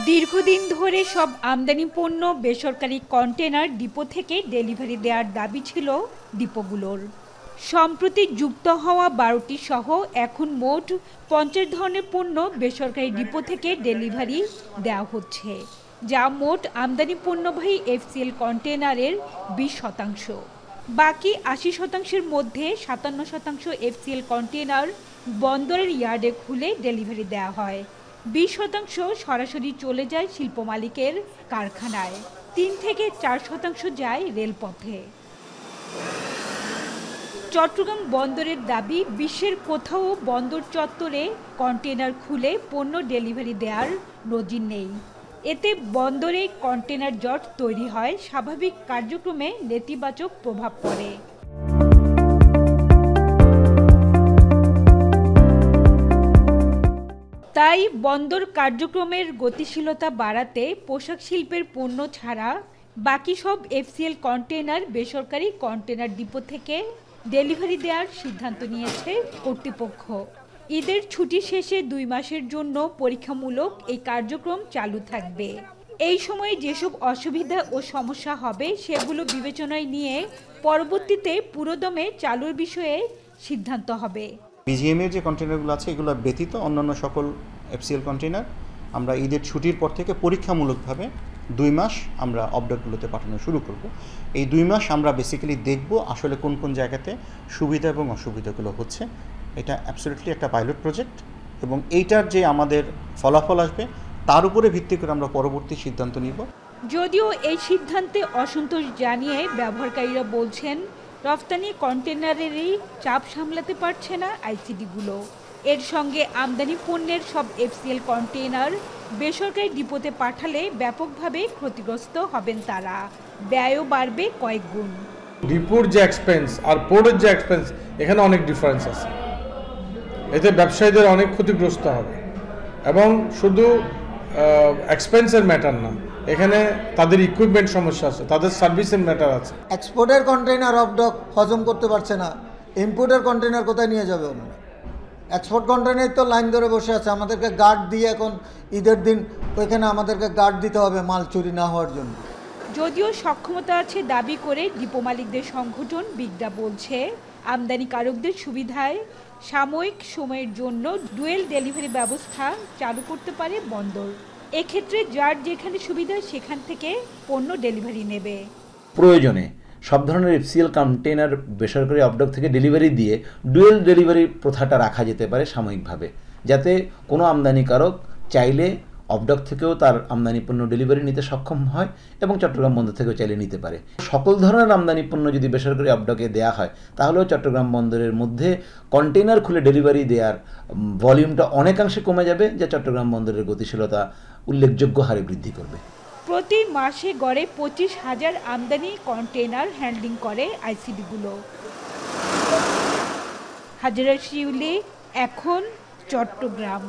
দীর্ঘদিন ধরে সব আমদানি পণ্য বেসরকারি কন্টেনার ডিপো থেকে ডেলিভারি দেওয়ার দাবি ছিল ডিপোগুলোর। সম্প্রতি যুক্ত হওয়া ১২টি সহ এখন মোট ৫০ ধরনের পণ্য বেসরকারি ডিপো থেকে ডেলিভারি দেওয়া হচ্ছে, যা মোট আমদানি পণ্যবাহী এফসিএল কন্টেনারের ২০%। বাকি ৮০%-এর মধ্যে ৫৭% এফসিএল কন্টেনার বন্দরের ইয়ার্ডে খুলে ডেলিভারি দেওয়া হয়। ২০% সরাসরি চলে যায় শিল্প মালিকের কারখানায়, ৩ থেকে ৪% যায় রেলপথে। চট্টগ্রাম বন্দরের দাবি, বিশ্বের কোথাও বন্দর চত্বরে কন্টেনার খুলে পণ্য ডেলিভারি দেওয়ার নজির নেই। এতে বন্দরে কন্টেনার জট তৈরি হয়, স্বাভাবিক কার্যক্রমে নেতিবাচক প্রভাব পড়ে। তাই বন্দর কার্যক্রমের গতিশীলতা বাড়াতে পোশাক শিল্পের পণ্য ছাড়া বাকি সব এফসিএল কন্টেনার বেসরকারি কন্টেনার ডিপো থেকে ডেলিভারি দেওয়ার সিদ্ধান্ত নিয়েছে কর্তৃপক্ষ। ঈদের ছুটি শেষে ২ মাসের জন্য পরীক্ষামূলক এই কার্যক্রম চালু থাকবে। এই সময়ে যেসব অসুবিধা ও সমস্যা হবে সেগুলো বিবেচনায় নিয়ে পরবর্তীতে পুরোদমে চালুর বিষয়ে সিদ্ধান্ত হবে। বিজিএম এর যে কন্টেনারগুলো আছে এগুলো ব্যতীত অন্যান্য সকল এফসিএল কন্টেনার আমরা ঈদের ছুটির পর থেকে পরীক্ষামূলকভাবে ২ মাস আমরা অবডকগুলোতে পাঠানো শুরু করব। এই ২ মাস আমরা বেসিক্যালি দেখব আসলে কোন কোন জায়গাতে সুবিধা এবং অসুবিধাগুলো হচ্ছে। এটা অ্যাবসলিউটলি একটা পাইলট প্রজেক্ট এবং এইটার যে আমাদের ফলাফল আসবে তার উপরে ভিত্তি করে আমরা পরবর্তী সিদ্ধান্ত নিব। যদিও এই সিদ্ধান্তে অসন্তোষ জানিয়ে ব্যবহারকারীরা বলছেন, রফতানি কন্টেনারেরই চাপ সামলাতে পারছে না আইসিডিগুলো। এর সঙ্গে আমদানি পণ্যের সব এফসিএল কন্টেনার বেসরকারি ডিপোতে পাঠালে ব্যাপকভাবে ক্ষতিগ্রস্ত হবেন তারা, ব্যয়ও বাড়বে কয়েক গুণ। ডিপোর যে এক্সপেন্স আর পোর্টের যে এক্সপেন্স, এখানে অনেক ডিফারেন্স আছে। এতে ব্যবসায়ীদের অনেক ক্ষতিগ্রস্ত হবে এবং শুধু এক্সপেন্সের ম্যাটার না, এখানে তাদের ইকুইপমেন্ট সমস্যা আছে, তাদের সার্ভিসের ম্যাটার আছে। এক্সপোর্টের কন্টেইনার অফডক হজম করতে পারছে না, ইম্পোর্টের কন্টেইনার কোথায় নিয়ে যাবে ওনারা? এক্সপোর্ট কন্টেইনার তো লাইন ধরে বসে আছে, আমাদেরকে গার্ড দিয়ে এখন ঈদের দিন ওইখানে আমাদেরকে গার্ড দিতে হবে মাল চুরি না হওয়ার জন্য। যদিও সক্ষমতা আছে দাবি করে ডিপো মালিকদের সংগঠন বিগডা বলছে, আমদানিকারকদের সুবিধায় সাময়িক সময়ের জন্য ডুয়েল ডেলিভারি ব্যবস্থা চালু করতে পারে বন্দর। এক্ষেত্রে যার যেখানে সুবিধা সেখান থেকে পণ্য ডেলিভারি নেবে। প্রয়োজনে সব ধরনের এফসিএল কন্টেনার বেসরকারি অবডক থেকে ডেলিভারি দিয়ে ডুয়েল ডেলিভারি প্রথাটা রাখা যেতে পারে সাময়িকভাবে, যাতে কোনো আমদানিকারক চাইলে অবডক থেকেও তার আমদানি পণ্য ডেলিভারি নিতে সক্ষম হয় এবং চট্টগ্রাম বন্দর থেকেও চাইলে নিতে পারে। সকল ধরনের আমদানি পণ্য যদি বেসরকারি অবডকে দেওয়া হয় তাহলেও চট্টগ্রাম বন্দরের মধ্যে কন্টেইনার খুলে ডেলিভারি দেওয়ার ভলিউমটা অনেকাংশে কমে যাবে, যা চট্টগ্রাম বন্দরের গতিশীলতা উল্লেখযোগ্য হারে বৃদ্ধি করবে। প্রতি মাসে গড়ে ২৫,০০০ আমদানি কন্টেইনার হ্যান্ডলিং করে আইসিডিগুলো। হাজেরা শিউলি, এখন চট্টগ্রাম।